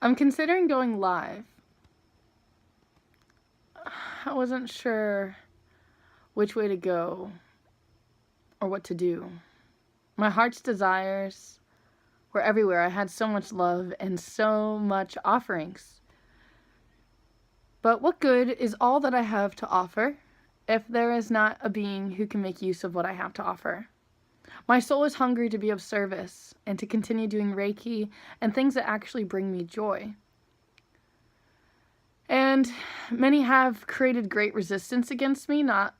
I'm considering going live. I wasn't sure which way to go or what to do. My heart's desires were everywhere. I had so much love and so much offerings. But what good is all that I have to offer if there is not a being who can make use of what I have to offer? My soul is hungry to be of service and to continue doing Reiki and things that actually bring me joy. And many have created great resistance against me, not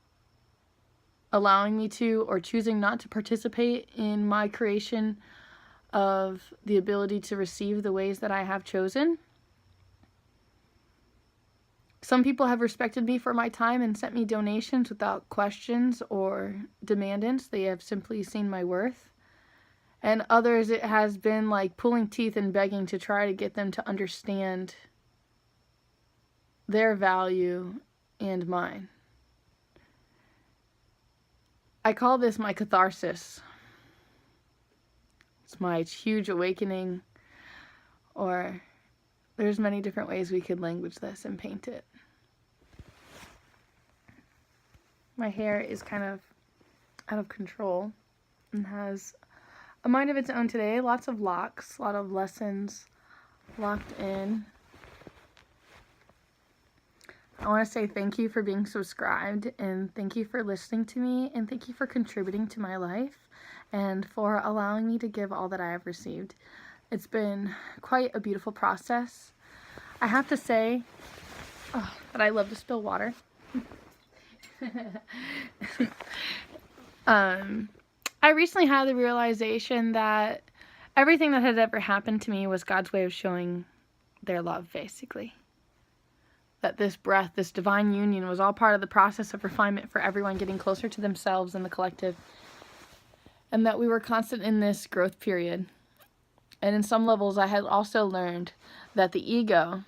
allowing me to or choosing not to participate in my creation of the ability to receive the ways that I have chosen. Some people have respected me for my time and sent me donations without questions or demandants. They have simply seen my worth. And others, it has been like pulling teeth and begging to try to get them to understand their value and mine. I call this my catharsis. It's my huge awakening, or there's many different ways we could language this and paint it. My hair is kind of out of control and has a mind of its own today. Lots of locks, a lot of lessons locked in. I want to say thank you for being subscribed, and thank you for listening to me, and thank you for contributing to my life and for allowing me to give all that I have received. It's been quite a beautiful process. I have to say that I love to spill water. I recently had the realization that everything that had ever happened to me was God's way of showing their love, basically. That this breath, this divine union, was all part of the process of refinement for everyone getting closer to themselves and the collective. And that we were constant in this growth period. And in some levels, I had also learned that the ego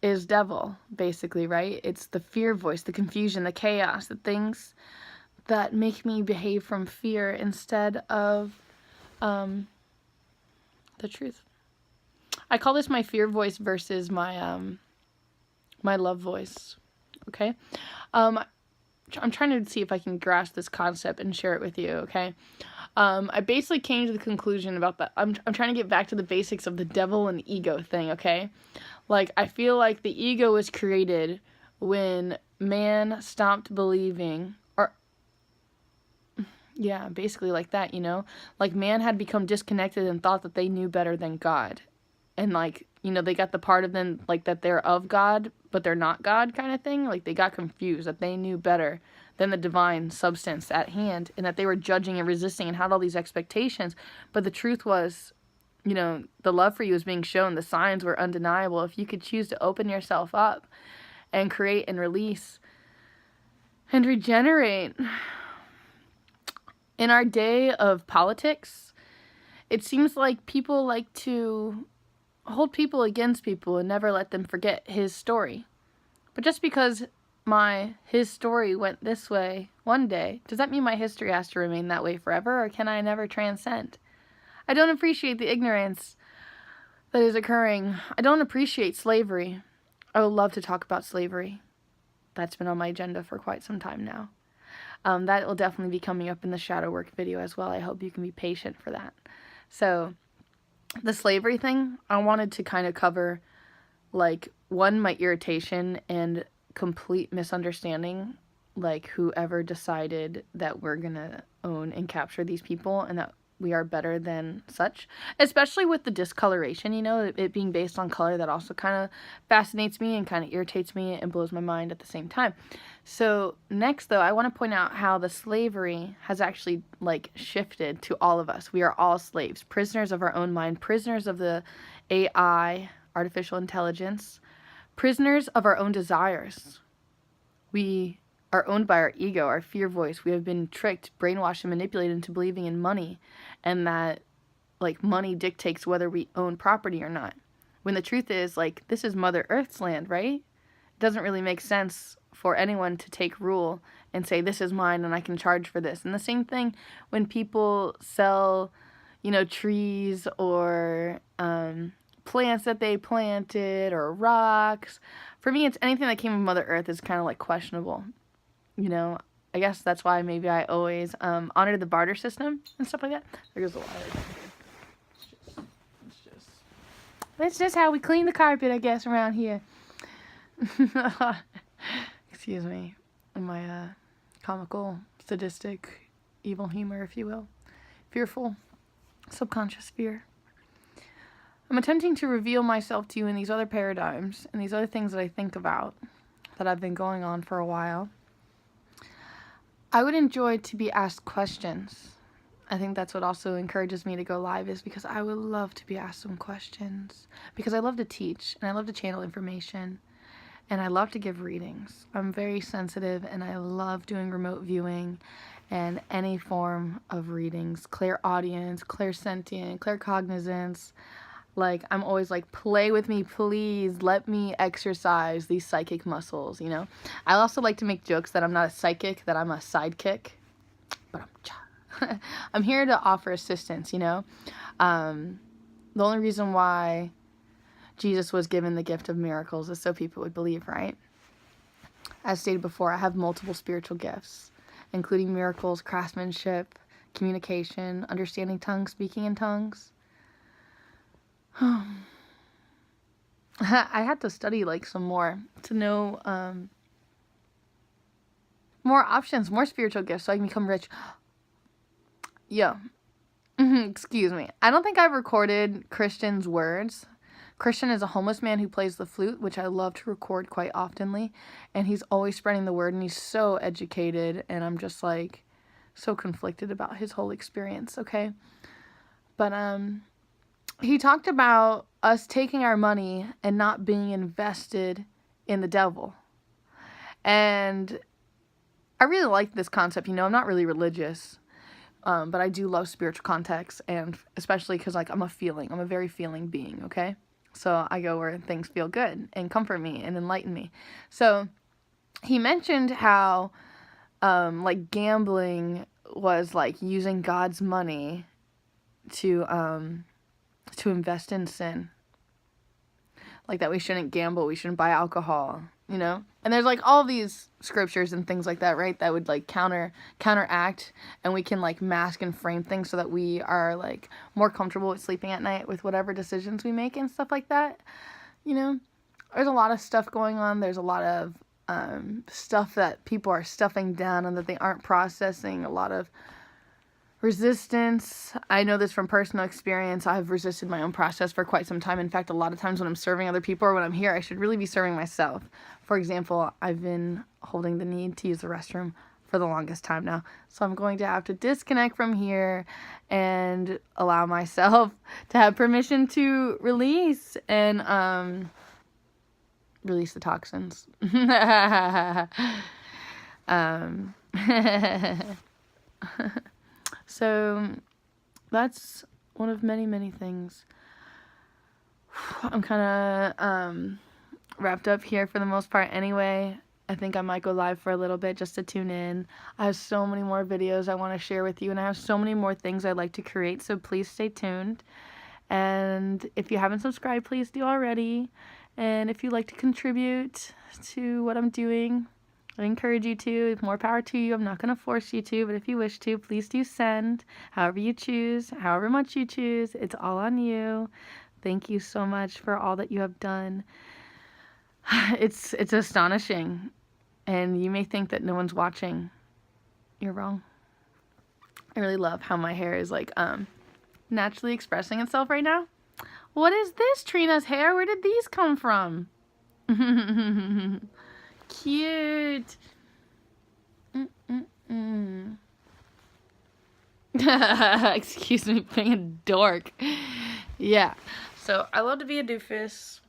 is devil, basically, right? It's the fear voice, the confusion, the chaos, the things that make me behave from fear instead of the truth. I call this my fear voice versus my my love voice. Okay? I'm trying to see if I can grasp this concept and share it with you, okay? I basically came to the conclusion about that. I'm trying to get back to the basics of the devil and ego thing, okay? Like, I feel like the ego was created when man stopped believing, or, yeah, basically like that, you know? Like, man had become disconnected and thought that they knew better than God. And, like, you know, they got the part of them, like, that they're of God, but they're not God kind of thing. Like, they got confused, that they knew better than the divine substance at hand, and that they were judging and resisting and had all these expectations. But the truth was, you know, the love for you was being shown. The signs were undeniable. If you could choose to open yourself up and create and release and regenerate. In our day of politics, it seems like people like to hold people against people and never let them forget his story. But just because his story went this way one day, does that mean my history has to remain that way forever, or can I never transcend? I don't appreciate the ignorance that is occurring. I don't appreciate slavery. I would love to talk about slavery. That's been on my agenda for quite some time now. That will definitely be coming up in the shadow work video as well. I hope you can be patient for that. So, the slavery thing, I wanted to kind of cover, like, one, my irritation and complete misunderstanding, like, whoever decided that we're gonna own and capture these people and that we are better than such, especially with the discoloration, you know, it being based on color. That also kind of fascinates me and kind of irritates me and blows my mind at the same time. So next, though, I want to point out how the slavery has actually, like, shifted to all of us. We are all slaves, prisoners of our own mind, prisoners of the AI, artificial intelligence, prisoners of our own desires. We are owned by our ego, our fear voice. We have been tricked, brainwashed, and manipulated into believing in money, and that, like, money dictates whether we own property or not. When the truth is, like, this is Mother Earth's land, right? It doesn't really make sense for anyone to take rule and say, this is mine and I can charge for this. And the same thing when people sell, you know, trees or plants that they planted or rocks. For me, it's anything that came from Mother Earth is kind of like questionable. You know, I guess that's why maybe I always honor the barter system and stuff like that. There goes the wire. It's just how we clean the carpet, I guess, around here. Excuse me. My comical, sadistic, evil humor, if you will. Fearful, subconscious fear. I'm attempting to reveal myself to you in these other paradigms and these other things that I think about that I've been going on for a while. I would enjoy to be asked questions. I think that's what also encourages me to go live, is because I would love to be asked some questions. Because I love to teach and I love to channel information and I love to give readings. I'm very sensitive and I love doing remote viewing and any form of readings. Clairaudience, clairsentient, claircognizance. Like, I'm always like, play with me, please. Let me exercise these psychic muscles, you know? I also like to make jokes that I'm not a psychic, that I'm a sidekick. But I'm here to offer assistance, you know? The only reason why Jesus was given the gift of miracles is so people would believe, right? As stated before, I have multiple spiritual gifts, including miracles, craftsmanship, communication, understanding tongues, speaking in tongues. I had to study like some more to know more options, more spiritual gifts so I can become rich. Yeah. Excuse me. I don't think I've recorded Christian's words. Christian is a homeless man who plays the flute, which I love to record quite oftenly. And he's always spreading the word and he's so educated. And I'm just like so conflicted about his whole experience, okay? But he talked about us taking our money and not being invested in the devil. And I really like this concept. You know, I'm not really religious, but I do love spiritual context, and especially because, like, I'm a very feeling being, okay? So I go where things feel good and comfort me and enlighten me. So he mentioned how, like, gambling was, like, using God's money to invest in sin. Like, that we shouldn't gamble, we shouldn't buy alcohol, you know? And there's, like, all these scriptures and things like that, right? That would, like, counteract, and we can, like, mask and frame things so that we are, like, more comfortable with sleeping at night with whatever decisions we make and stuff like that, you know? There's a lot of stuff going on. There's a lot of stuff that people are stuffing down and that they aren't processing. A lot of resistance. I know this from personal experience. I've resisted my own process for quite some time. In fact, a lot of times when I'm serving other people or when I'm here, I should really be serving myself. For example, I've been holding the need to use the restroom for the longest time now. So I'm going to have to disconnect from here and allow myself to have permission to release and release the toxins. So that's one of many, many things. I'm kind of wrapped up here for the most part anyway. I think I might go live for a little bit just to tune in. I have so many more videos I want to share with you, and I have so many more things I'd like to create, so please stay tuned. And if you haven't subscribed, please do already. And if you'd like to contribute to what I'm doing, I encourage you to. More power to you. I'm not going to force you to, but if you wish to, please do send. However you choose, however much you choose, it's all on you. Thank you so much for all that you have done. It's astonishing. And you may think that no one's watching. You're wrong. I really love how my hair is like naturally expressing itself right now. What is this, Trina's hair? Where did these come from? Cute. Excuse me, being a dork. Yeah. So I love to be a doofus,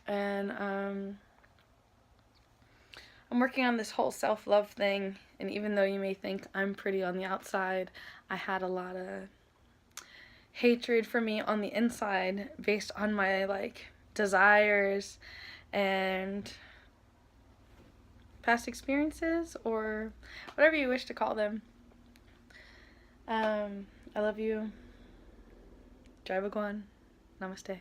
and I'm working on this whole self-love thing. And even though you may think I'm pretty on the outside, I had a lot of hatred for me on the inside based on my like desires and past experiences, or whatever you wish to call them. I love you. Jai Bhagwan. Namaste.